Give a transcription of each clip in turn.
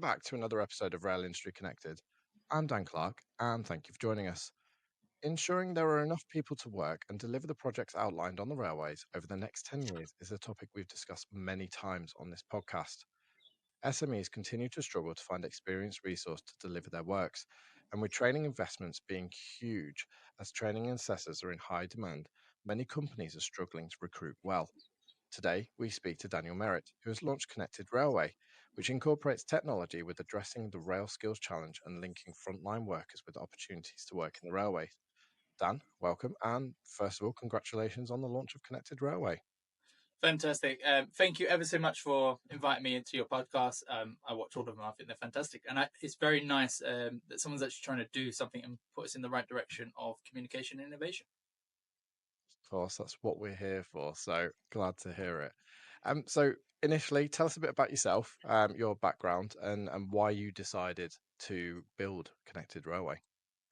back to another episode of Rail Industry Connected. I'm Dan Clark, and thank you for joining us. Ensuring there are enough people to work and deliver the projects outlined on the railways over the next 10 years is a topic we've discussed many times on this podcast. SMEs continue to struggle to find experienced resource to deliver their works, and with training investments being huge as training and assessors are in high demand, many companies are struggling to recruit well. Today, we speak to Daniel Merritt, who has launched Connected Railway, which incorporates technology with addressing the rail skills challenge and linking frontline workers with opportunities to work in the railway. Dan, welcome. And first of all, congratulations on the launch of Connected Railway. Fantastic. Thank you ever so much for inviting me into your podcast. I watch all of them. I think they're fantastic. And it's very nice that someone's actually trying to do something and put us in the right direction of communication and innovation. Of course, that's what we're here for. So glad to hear it. So initially, tell us a bit about yourself, your background, and why you decided to build Connected Railway.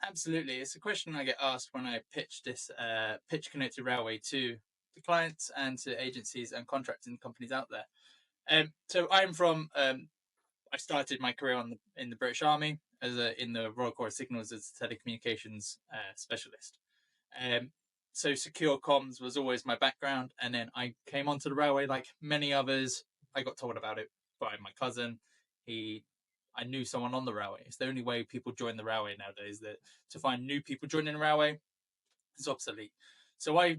Absolutely. It's a question I get asked when I pitch Connected Railway to the clients and to agencies and contracting companies out there. So I'm from, I started my career in the British Army in the Royal Corps of Signals as a telecommunications specialist. So secure comms was always my background, and then I came onto the railway like many others. I got told about it by my cousin. I knew someone on the railway. It's the only way people join the railway nowadays. That to find new people joining the railway is obsolete. So I,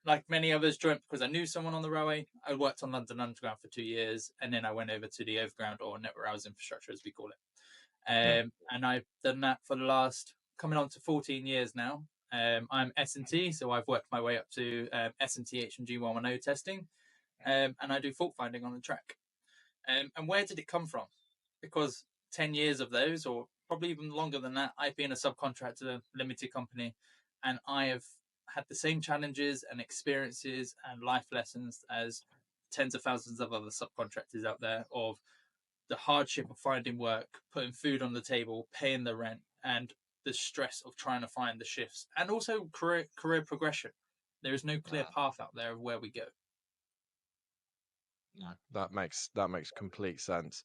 like many others, joined because I knew someone on the railway. I worked on London Underground for 2 years, and then I went over to the overground or network rails infrastructure, as we call it. And I've done that for the last coming on to 14 years now. I'm S&T, so I've worked my way up to S&T H&G 110 testing, and I do fault finding on the track. And where did it come from? Because 10 years of those, or probably even longer than that, I've been a subcontractor, limited company, and I have had the same challenges and experiences and life lessons as tens of thousands of other subcontractors out there of the hardship of finding work, putting food on the table, paying the rent, and the stress of trying to find the shifts, and also career progression. There is no clear path out there of where we go. No, that makes complete sense.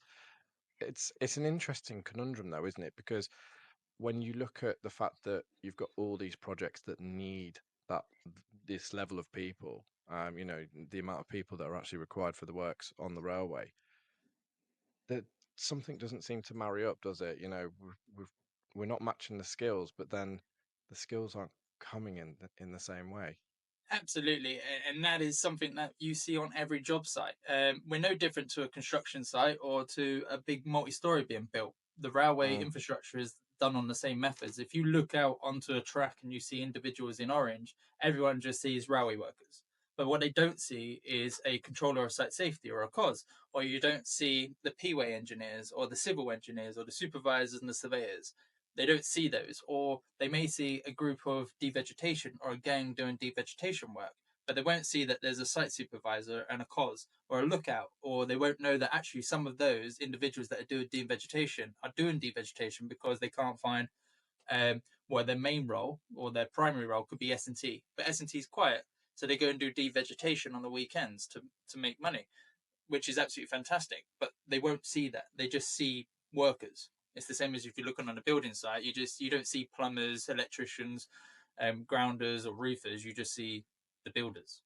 It's an interesting conundrum though, isn't it? Because when you look at the fact that you've got all these projects that need that this level of people, the amount of people that are actually required for the works on the railway, that something doesn't seem to marry up, does it? We're not matching the skills, but then the skills aren't coming in the same way. Absolutely, and that is something that you see on every job site. We're no different to a construction site or to a big multi-story being built. The railway Mm. infrastructure is done on the same methods. If you look out onto a track and you see individuals in orange, everyone just sees railway workers. But what they don't see is a controller of site safety or a COS, or you don't see the P-way engineers or the civil engineers or the supervisors and the surveyors. They don't see those, or they may see a group of devegetation or a gang doing devegetation work, but they won't see that there's a site supervisor and a COS or a lookout, or they won't know that actually some of those individuals that are doing devegetation are doing devegetation because they can't find their main role or their primary role could be S&T, but S&T is quiet, so they go and do devegetation on the weekends to make money, which is absolutely fantastic. But they won't see that; they just see workers. It's the same as if you're looking on a building site. You don't see plumbers, electricians, grounders, or roofers. You just see the builders,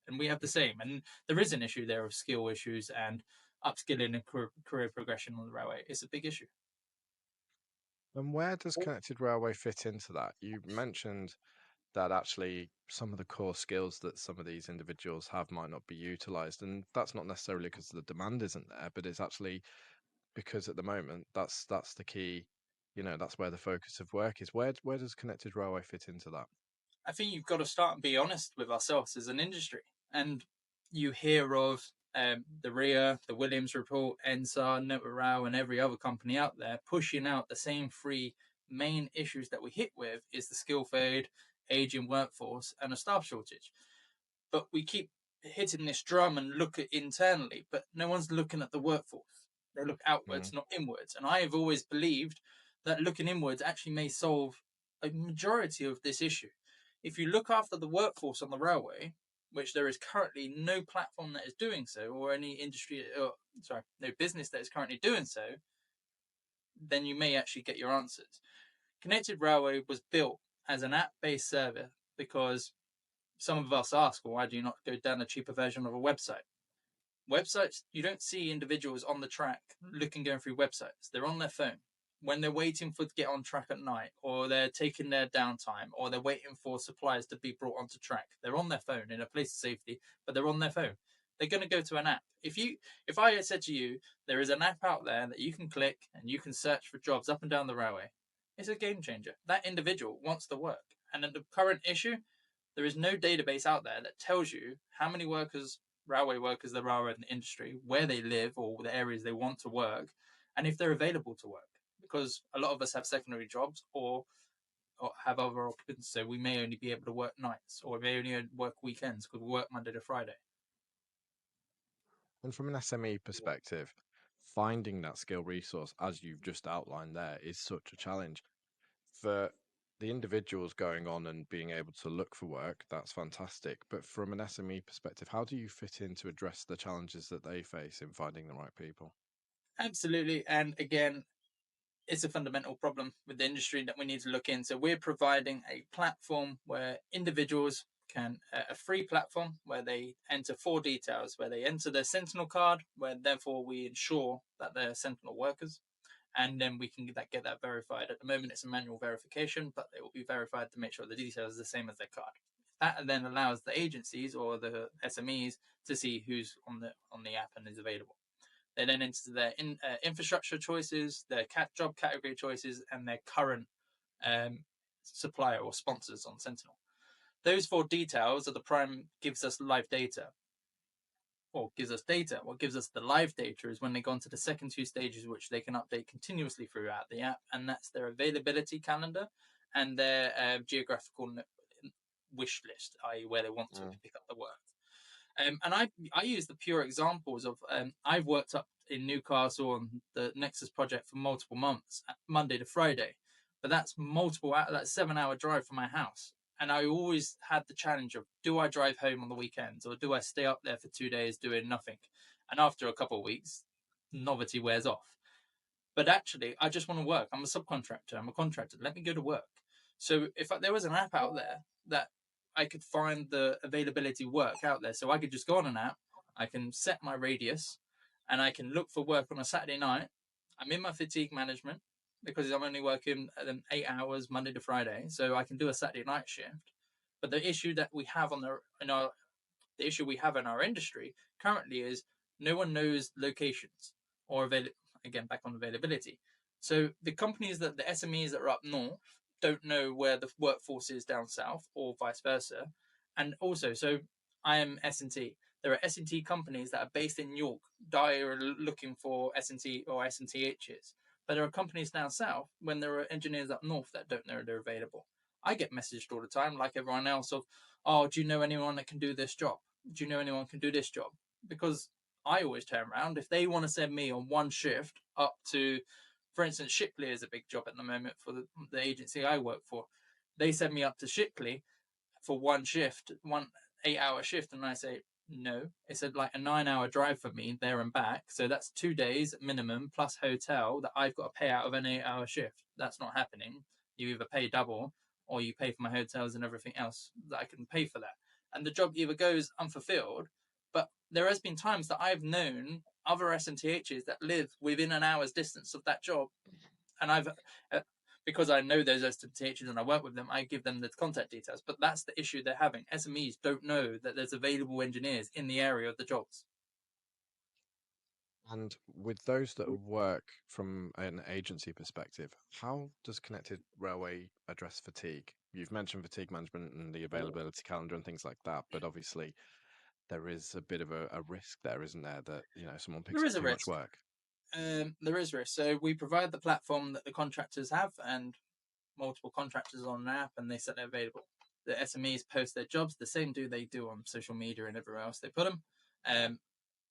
and we have the same. And there is an issue there of skill issues and upskilling and career progression on the railway. It's a big issue. And where does Connected Railway fit into that? You mentioned that actually some of the core skills that some of these individuals have might not be utilized, and that's not necessarily because the demand isn't there, but it's actually because at the moment that's the key. That's where the focus of work is. Where does Connected Railway fit into that? I think you've got to start and be honest with ourselves as an industry. And you hear of the RIA, the Williams Report, NSAR, Network Rail, and every other company out there pushing out the same three main issues that we hit with is the skill fade, aging workforce, and a staff shortage. But we keep hitting this drum and look at internally, but no one's looking at the workforce. They look outwards, not inwards. And I have always believed that looking inwards actually may solve a majority of this issue. If you look after the workforce on the railway, which there is currently no platform that is doing so, or any no business that is currently doing so, then you may actually get your answers. Connected Railway was built as an app-based service because some of us ask, well, why do you not go down a cheaper version of a website? Websites, you don't see individuals on the track going through websites. They're on their phone. When they're waiting to get on track at night, or they're taking their downtime, or they're waiting for supplies to be brought onto track, they're on their phone in a place of safety, but they're on their phone. They're going to go to an app. If I said to you, there is an app out there that you can click and you can search for jobs up and down the railway, it's a game changer. That individual wants to work. And in the current issue, there is no database out there that tells you how many railway workers there are in the industry, where they live or the areas they want to work, and if they're available to work. Because a lot of us have secondary jobs or have other occupations, so we may only be able to work nights, or we may only work weekends because we work Monday to Friday. And from an SME perspective, finding that skill resource, as you've just outlined there, is such a challenge. For the individuals going on and being able to look for work, that's fantastic. But from an SME perspective, how do you fit in to address the challenges that they face in finding the right people? Absolutely. And again, it's a fundamental problem with the industry that we need to look into. We're providing a platform where individuals can, a free platform where they enter 4 details, where they enter their Sentinel card, where therefore we ensure that they're Sentinel workers, and then we can get that verified. At the moment, it's a manual verification, but it will be verified to make sure the details are the same as their card. That then allows the agencies or the SMEs to see who's on the app and is available. They then enter their infrastructure choices, their job category choices, and their current supplier or sponsors on Sentinel. Those 4 details are the prime gives us live data. Or gives us data. What gives us the live data is when they go on to the second 2 stages, which they can update continuously throughout the app, and that's their availability calendar and their geographical wish list, i.e. where they want to pick up the work. And I use the pure examples of I've worked up in Newcastle on the Nexus project for multiple months, Monday to Friday, but that's 7-hour drive from my house. And I always had the challenge of, do I drive home on the weekends or do I stay up there for 2 days doing nothing? And after a couple of weeks, novelty wears off. But actually, I just want to work. I'm a subcontractor. I'm a contractor. Let me go to work. So if there was an app out there that I could find the availability work out there, so I could just go on an app, I can set my radius, and I can look for work on a Saturday night. I'm in my fatigue management because I'm only working 8 hours Monday to Friday, so I can do a Saturday night shift. But the issue that we have the issue we have in our industry currently is no one knows locations or again back on availability. So the companies the SMEs that are up north don't know where the workforce is down south or vice versa. And also, so I am S&T. There are S&T companies that are based in York that are looking for S&T or S&THs. But there are companies down south when there are engineers up north that don't know they're available. I get messaged all the time, like everyone else, of, oh, do you know anyone that can do this job? Do you know anyone can do this job? Because I always turn around. If they want to send me on one shift up to, for instance, Shipley is a big job at the moment for the agency I work for. They send me up to Shipley for one shift, 8-hour shift, and I say, no, it's like a 9-hour drive for me there and back. So that's 2 days minimum plus hotel that I've got to pay out of an 8-hour shift. That's not happening. You either pay double or you pay for my hotels and everything else that I can pay for that. And the job either goes unfulfilled, but there has been times that I've known other S&THs that live within an hour's distance of that job. And I've, because I know those S&THs and I work with them, I give them the contact details. But that's the issue they're having. SMEs don't know that there's available engineers in the area of the jobs. And with those that work from an agency perspective, how does Connected Railway address fatigue? You've mentioned fatigue management and the availability calendar and things like that, but obviously there is a bit of a risk there, isn't there, that someone picks There up is a too much risk. work? There is risk. So we provide the platform that the contractors have, and multiple contractors on an app, and they set it available. The SMEs post their jobs the same they do on social media and everywhere else they put them.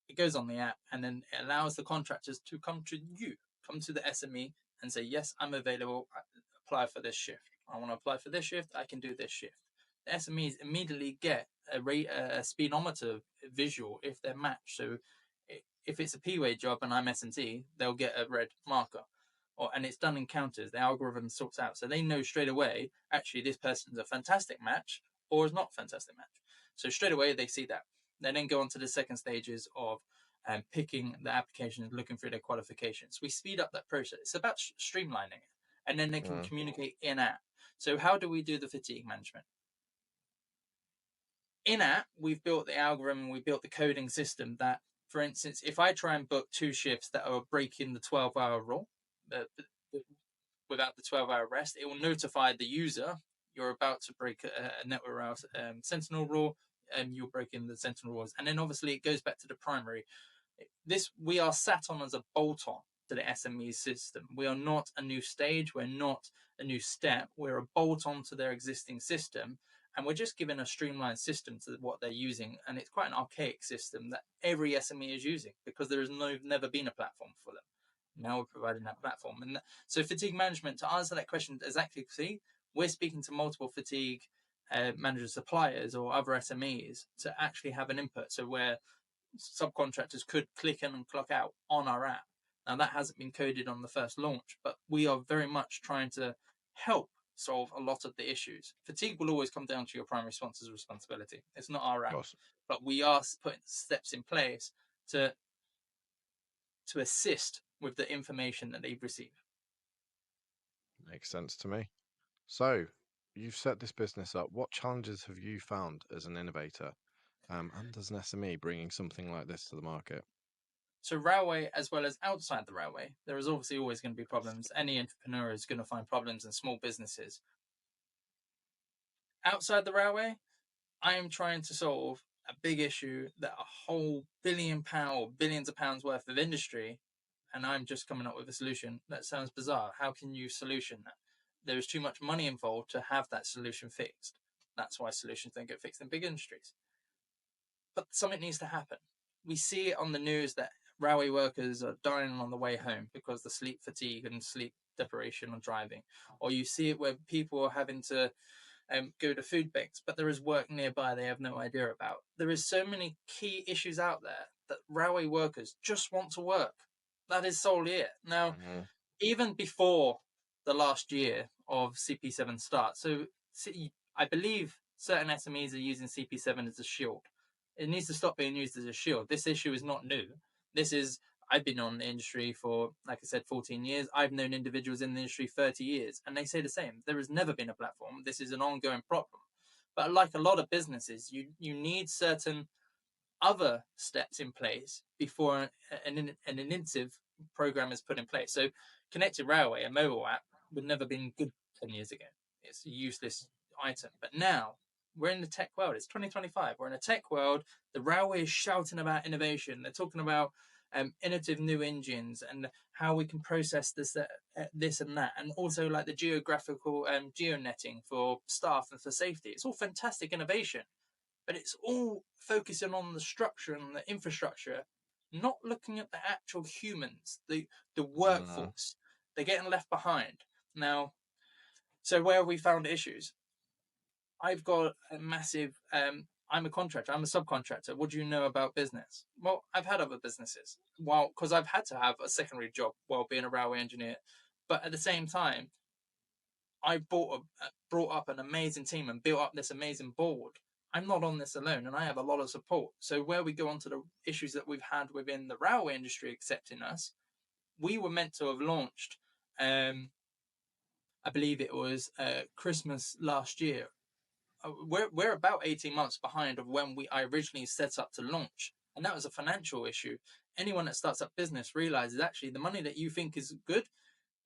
It goes on the app, and then it allows the contractors to come to the SME and say, yes, I'm available, apply for this shift. I want to apply for this shift, I can do this shift. The SMEs immediately get a speedometer visual if they're matched. So if it's a P-way job and I'm S&T, they'll get a red marker. and it's done in counters. The algorithm sorts out, so they know straight away actually this person's a fantastic match or is not a fantastic match. So straight away they see that. They then go on to the second stages of picking the application and looking through their qualifications. We speed up that process. It's about streamlining it, and then they can Mm. communicate in app. So how do we do the fatigue management? In app, we've built the algorithm, we built the coding system that, for instance, if I try and book 2 shifts that are breaking the 12-hour rule, without the 12-hour rest, it will notify the user you're about to break a network sentinel rule, and you're breaking the sentinel rules. And then obviously it goes back to the primary. This we are sat on as a bolt-on to the SME system. We are not a new stage. We're not a new step. We're a bolt-on to their existing system, and we're just giving a streamlined system to what they're using. And it's quite an archaic system that every SME is using because there has never been a platform for them. Now we're providing that platform. And so fatigue management, to answer that question exactly, see, we're speaking to multiple fatigue manager suppliers or other SMEs to actually have an input. So where subcontractors could click in and clock out on our app. Now that hasn't been coded on the first launch, but we are very much trying to help solve a lot of the issues. Fatigue will always come down to your primary sponsor's responsibility. It's not our Of app, course. but we are putting steps in place to assist with the information that they receive. Makes sense to me. So, you've set this business up. What challenges have you found as an innovator and as an SME bringing something like this to the market? So railway, as well as outside the railway, there is obviously always going to be problems. Any entrepreneur is going to find problems in small businesses. Outside the railway, I am trying to solve a big issue that a whole £1 billion or billions of pounds worth of industry, and I'm just coming up with a solution. That sounds bizarre. How can you solution that? There is too much money involved to have that solution fixed. That's why solutions don't get fixed in big industries. But something needs to happen. We see it on the news that railway workers are dying on the way home because of the sleep fatigue and sleep deprivation on driving. Or you see it where people are having to go to food banks, but there is work nearby they have no idea about. There is so many key issues out there that railway workers just want to work. That is solely it. Now, Mm-hmm. even before the last year of CP7 starts, so I believe certain SMEs are using CP7 as a shield. It needs to stop being used as a shield. This issue is not new. This is I've been on the industry for, like I said, 14 years. I've known individuals in the industry 30 years, and they say the same. There has never been a platform. This is an ongoing problem. But like a lot of businesses, you need certain other steps in place before an initiative program is put in place. So Connected Railway, a mobile app, would never have been good 10 years ago. It's a useless item. But now we're in the tech world. It's 2025. We're in a tech world. The railway is shouting about innovation. They're talking about innovative new engines and how we can process this and that, and also like the geographical geo-netting for staff and for safety. It's all fantastic innovation, but it's all focusing on the structure and the infrastructure, not looking at the actual humans, the Mm-hmm. workforce. They're getting left behind. Now, so where have we found issues? I've got a massive I'm a contractor, I'm a subcontractor. What do you know about business? Well, I've had other businesses. Well, because I've had to have a secondary job while being a railway engineer. But at the same time, I brought up an amazing team and built up this amazing board. I'm not on this alone, and I have a lot of support. So where we go on to the issues that we've had within the railway industry accepting us, we were meant to have launched, I believe it was Christmas last year. We're about 18 months behind of when I originally set up to launch, and that was a financial issue. Anyone that starts up business realizes actually the money that you think is good,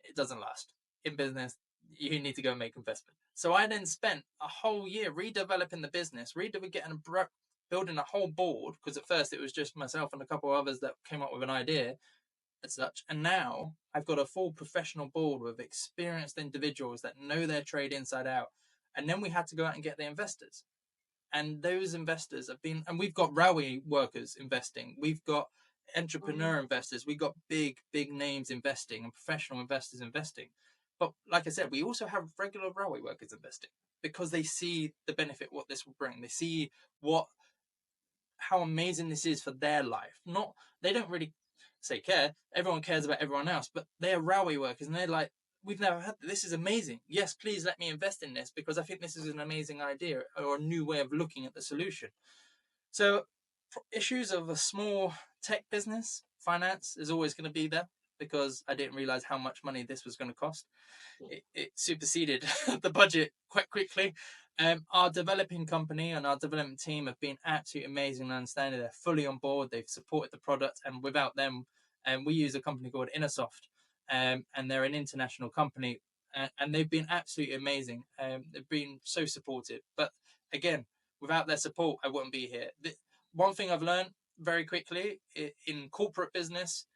it doesn't last in business. You need to go and make investment. So I then spent a whole year redeveloping the business, building a whole board, because at first it was just myself and a couple of others that came up with an idea as such. And now I've got a full professional board with experienced individuals that know their trade inside out. And then we had to go out and get the investors. And those investors have been, and we've got railway workers investing. We've got entrepreneur investors. We've got big names investing and professional investors investing. But like I said, we also have regular railway workers investing because they see the benefit what this will bring. They see how amazing this is for their life. Not they don't really. say care, everyone cares about everyone else, but they're railway workers and they're like, we've never had this. Is amazing. Yes, please let me invest in this because I think this is an amazing idea or a new way of looking at the solution. So, issues of a small tech business, finance is always going to be there because I didn't realize how much money this was going to cost. It superseded the budget quite quickly. Our developing company and our development team have been absolutely amazing and understanding. They're fully on board. They've supported the product, and without them, we use a company called Innersoft, and they're an international company, and they've been absolutely amazing. They've been so supportive. But again, without their support, I wouldn't be here. One thing I've learned very quickly in corporate business,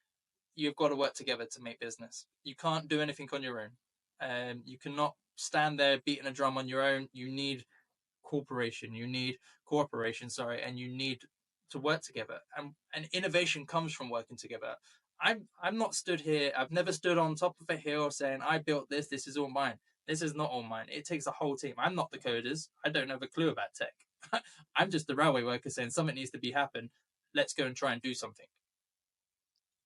you've got to work together to make business. You can't do anything on your own. You cannot stand there beating a drum on your own. You need cooperation, sorry, and you need to work together. And innovation comes from working together. I'm not stood here. I've never stood on top of a hill saying I built this. This is all mine. This is not all mine. It takes a whole team. I'm not the coders. I don't have a clue about tech. I'm just the railway worker saying something needs to be happen. Let's go and try and do something.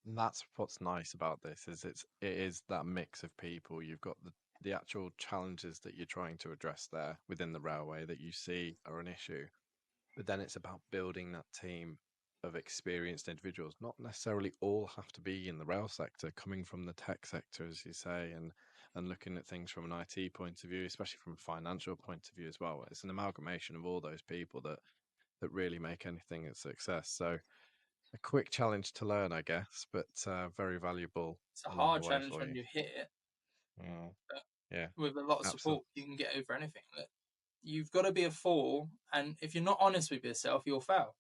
And that's what's nice about this is it is that mix of people. You've got the actual challenges that you're trying to address there within the railway that you see are an issue, but then it's about building that team of experienced individuals. Not necessarily all have to be in the rail sector, coming from the tech sector, as you say, and looking at things from an IT point of view, especially from a financial point of view as well. It's an amalgamation of all those people that really make anything a success. So a quick challenge to learn, I guess, but very valuable It's a along the hard way challenge for when you. you hit it, Mm, but yeah, with a lot of absolutely. support, you can get over anything. You've got to be a fool, and if you're not honest with yourself, you'll fail.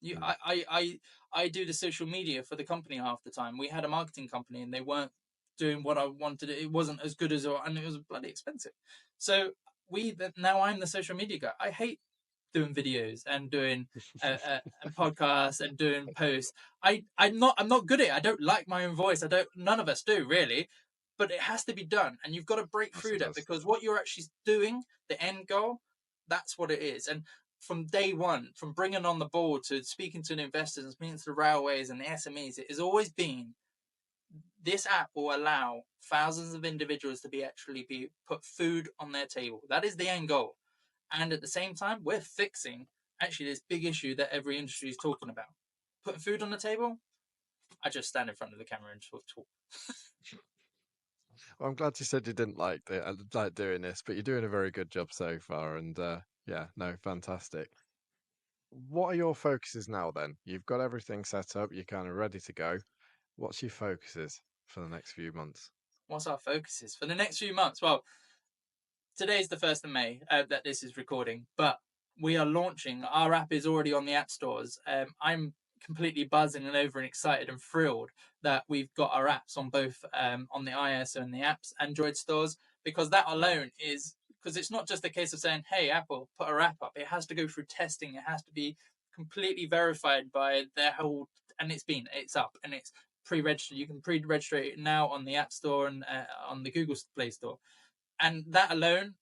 You, Mm. I do the social media for the company half the time. We had a marketing company, and they weren't doing what I wanted. It wasn't as good as, and it was bloody expensive. So now I'm the social media guy. I hate doing videos and doing and podcasts and doing posts. I'm not good at it. I don't like my own voice. I don't. None of us do really, but it has to be done, and you've got to break Yes, through it that does. because what you're actually doing, the end goal, that's what it is. And from day one, from bringing on the board to speaking to the investors and speaking to the railways and the SMEs, it has always been this app will allow thousands of individuals to be put food on their table. That is the end goal. And at the same time, we're fixing actually this big issue that every industry is talking about. Putting food on the table, I just stand in front of the camera and talk. Well, I'm glad you said you didn't like doing this, but you're doing a very good job so far. And yeah, no, fantastic. What are your focuses now then? You've got everything set up, you're kind of ready to go. What's your focuses for the next few months? What's our focuses for the next few months? Well, today's the 1st of May that this is recording, but we are launching. Our app is already on the app stores. I'm completely buzzing and over and excited and thrilled that we've got our apps on both on the iOS and the apps Android stores because that Mm. alone is because it's not just a case of saying, "Hey, Apple, put our app up." It has to go through testing. It has to be completely verified by their whole, and it's up and it's pre-registered. You can pre-register it now on the App Store and on the Google Play Store, and that alone,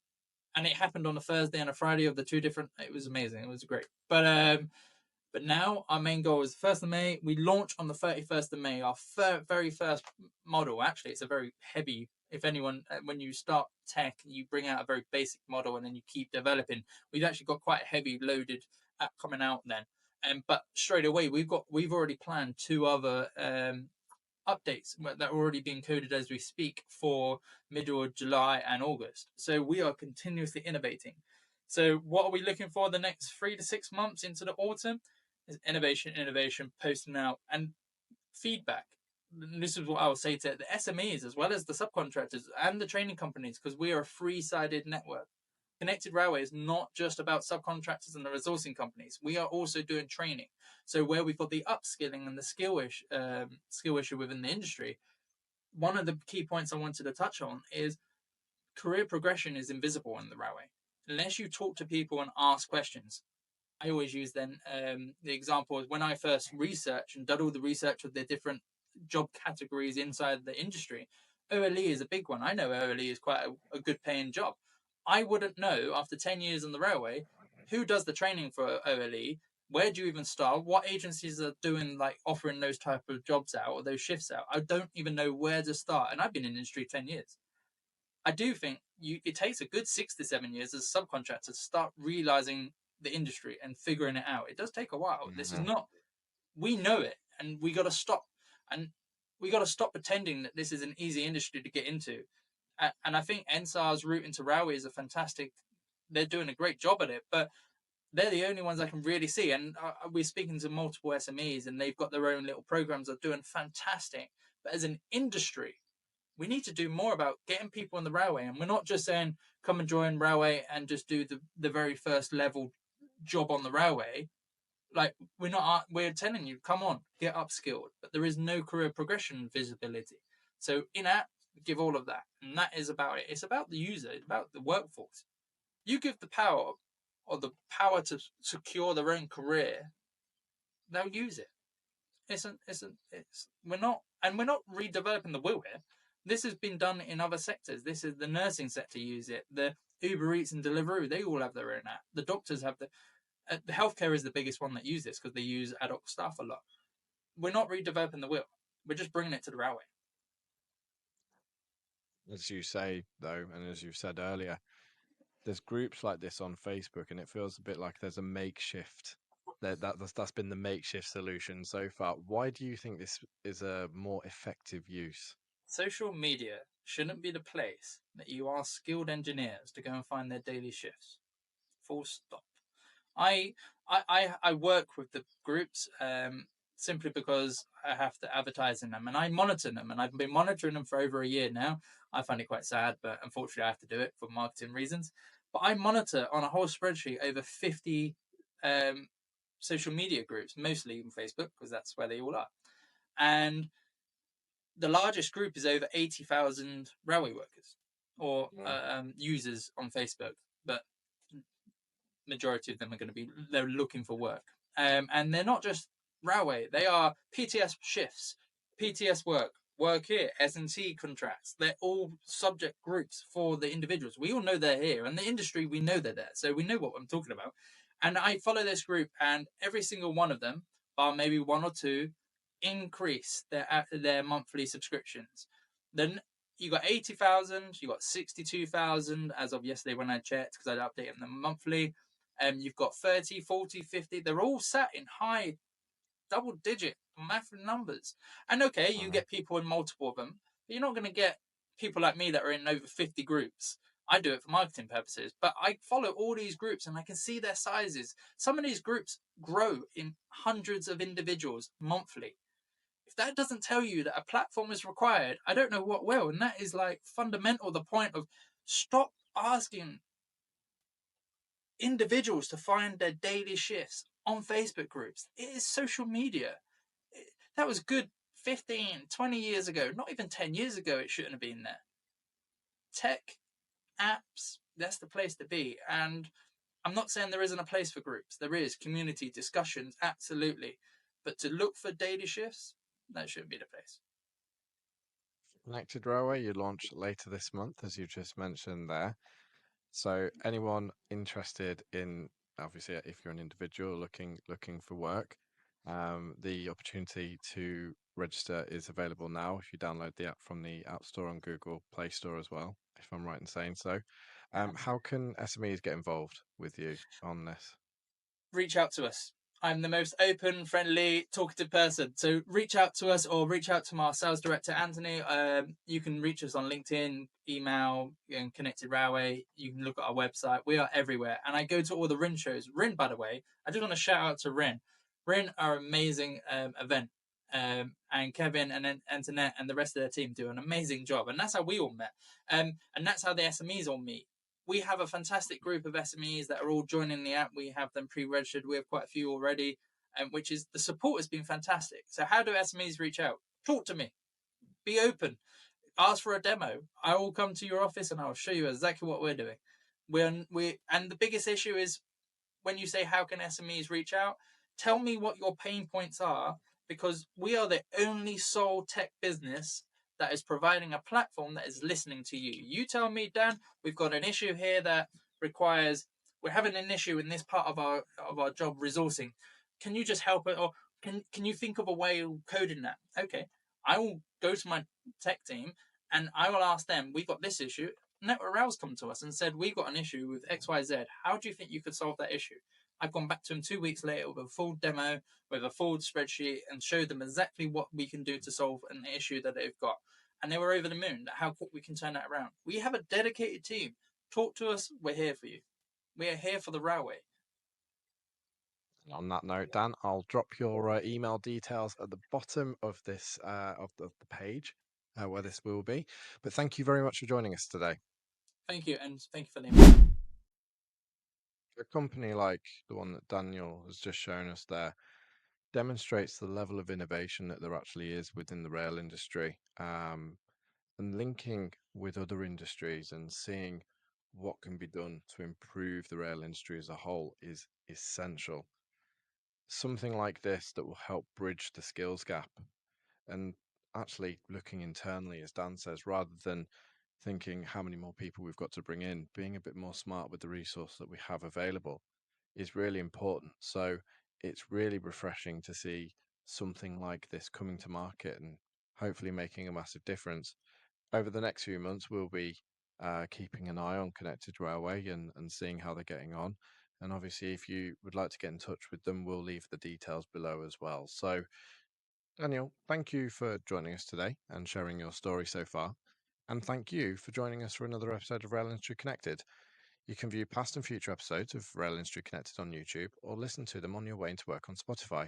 and it happened on a Thursday and a Friday of the two different. It was amazing. It was great. But now our main goal is 1st of May. We launch on the 31st of May. Our very first model. Actually, it's a very heavy. If anyone, when you start tech, you bring out a very basic model and then you keep developing. We've actually got quite a heavy loaded app coming out then. But straight away we've already planned two other updates that are already being coded as we speak for middle of July and August. So we are continuously innovating. So what are we looking for the next 3 to 6 months into the autumn? Is innovation, innovation, posting out, and feedback. This is what I will say to the SMEs as well as the subcontractors and the training companies because we are a three-sided network. Connected Railway is not just about subcontractors and the resourcing companies. We are also doing training. So where we've got the upskilling and the skill issue within the industry, one of the key points I wanted to touch on is career progression is invisible in the railway. Unless you talk to people and ask questions, I always use then the example is when I first researched and did all the research of the different job categories inside the industry. OLE is a big one. I know OLE is quite a good paying job. I wouldn't know after 10 years on the railway who does the training for OLE Where do you even start? What agencies are doing, like, offering those type of jobs out or those shifts out? I don't even know where to start. And I've been in the industry 10 years. I do think it takes a good 6 to 7 years as a subcontractor to start realizing the industry and figuring it out. It does take a while. This is not, we know it, and we got to stop. And we got to stop pretending that this is an easy industry to get into. And I think NSAR's route into railway is a fantastic, they're doing a great job at it, but they're the only ones I can really see. And we're speaking to multiple SMEs, and they've got their own little programs that are doing fantastic. But as an industry, we need to do more about getting people on the railway. And we're not just saying, come and join railway and just do the very first level job on the railway. Like, we're telling you, come on, get upskilled. But there is no career progression visibility. So in-app, give all of that. And that is about it. It's about the user, it's about the workforce. You give the power to secure their own career, they'll use it. We're not redeveloping the wheel here. This has been done in other sectors. This is the nursing sector use it. The Uber Eats and Deliveroo, they all have their own app. The doctors have the healthcare is the biggest one that use this because they use adult staff a lot. We're not redeveloping the wheel. We're just bringing it to the railway. As you say, though, and as you've said earlier, there's groups like this on Facebook, and it feels a bit like there's a makeshift. That's been the makeshift solution so far. Why do you think this is a more effective use? Social media shouldn't be the place that you ask skilled engineers to go and find their daily shifts. Full stop. I work with the groups simply because I have to advertise in them, and I monitor them, and I've been monitoring them for over a year now. I find it quite sad, but unfortunately I have to do it for marketing reasons. But I monitor on a whole spreadsheet over 50 social media groups, mostly on Facebook, because that's where they all are. And the largest group is over 80,000 railway workers or users on Facebook, but majority of them are going to be, they're looking for work. And they're not just railway, they are PTS shifts, PTS work here, S&T contracts. They're all subject groups for the individuals. We all know they're here, and the industry, we know they're there. So we know what I'm talking about. And I follow this group, and every single one of them, bar maybe one or two, increase their monthly subscriptions. Then you got 80,000, you got 62,000 as of yesterday when I checked, because I'd update them monthly. You've got 30, 40, 50. They're all sat in high double-digit massive numbers. And okay, you get people in multiple of them, but you're not going to get people like me that are in over 50 groups. I do it for marketing purposes, but I follow all these groups and I can see their sizes. Some of these groups grow in hundreds of individuals monthly. If that doesn't tell you that a platform is required, I don't know what will. And that is like fundamental, the point of stop asking individuals to find their daily shifts on Facebook groups. It is social media. That was good 15, 20 years ago, not even 10 years ago, it shouldn't have been there. Tech, apps, that's the place to be. And I'm not saying there isn't a place for groups. There is community discussions, absolutely. But to look for daily shifts, that shouldn't be the place. Connected Railway, you launch later this month, as you just mentioned there. So anyone interested in, obviously, if you're an individual looking for work, the opportunity to register is available now if you download the app from the App Store and Google Play Store as well, if I'm right in saying so. How can SMEs get involved with you on this? Reach out to us. I'm the most open, friendly, talkative person. So reach out to us or reach out to my sales director, Anthony. You can reach us on LinkedIn, email, and Connected Railway. You can look at our website. We are everywhere. And I go to all the RIN shows. RIN, by the way, I just want to shout out to RIN. RIN are an amazing event. And Kevin and Antoinette and the rest of their team do an amazing job. And that's how we all met. And that's how the SMEs all meet. We have a fantastic group of SMEs that are all joining the app. We have them pre-registered. We have quite a few already, which is, the support has been fantastic. So how do SMEs reach out? Talk to me. Be open. Ask for a demo. I will come to your office and I'll show you exactly what we're doing. And the biggest issue is when you say, how can SMEs reach out? Tell me what your pain points are, because we are the only sole tech business that is providing a platform that is listening to you. You tell me, Dan, we've got an issue here that requires we're having an issue in this part of our job resourcing. Can you just help it, or can you think of a way of coding that? Okay, I will go to my tech team and I will ask them. We've got this issue. Network Rail's come to us and said we've got an issue with XYZ. How do you think you could solve that issue? I've gone back to them 2 weeks later with a full demo, with a full spreadsheet, and showed them exactly what we can do to solve an issue that they've got. And they were over the moon at how quick we can turn that around. We have a dedicated team. Talk to us. We're here for you. We are here for the railway. On that note, Dan, I'll drop your email details at the bottom of this of the page where this will be. But thank you very much for joining us today. Thank you, and thank you for the invite. A company like the one that Daniel has just shown us there demonstrates the level of innovation that there actually is within the rail industry, and linking with other industries and seeing what can be done to improve the rail industry as a whole is essential. Something like this that will help bridge the skills gap and actually looking internally, as Dan says, rather than thinking how many more people we've got to bring in, being a bit more smart with the resource that we have available is really important. So it's really refreshing to see something like this coming to market and hopefully making a massive difference. Over the next few months, we'll be keeping an eye on Connected Railway and seeing how they're getting on. And obviously, if you would like to get in touch with them, we'll leave the details below as well. So, Daniel, thank you for joining us today and sharing your story so far. And thank you for joining us for another episode of Rail Industry Connected. You can view past and future episodes of Rail Industry Connected on YouTube or listen to them on your way into work on Spotify.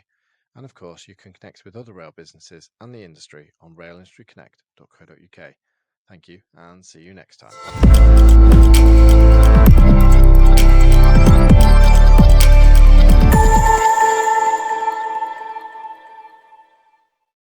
And of course, you can connect with other rail businesses and the industry on railindustryconnect.co.uk. Thank you and see you next time.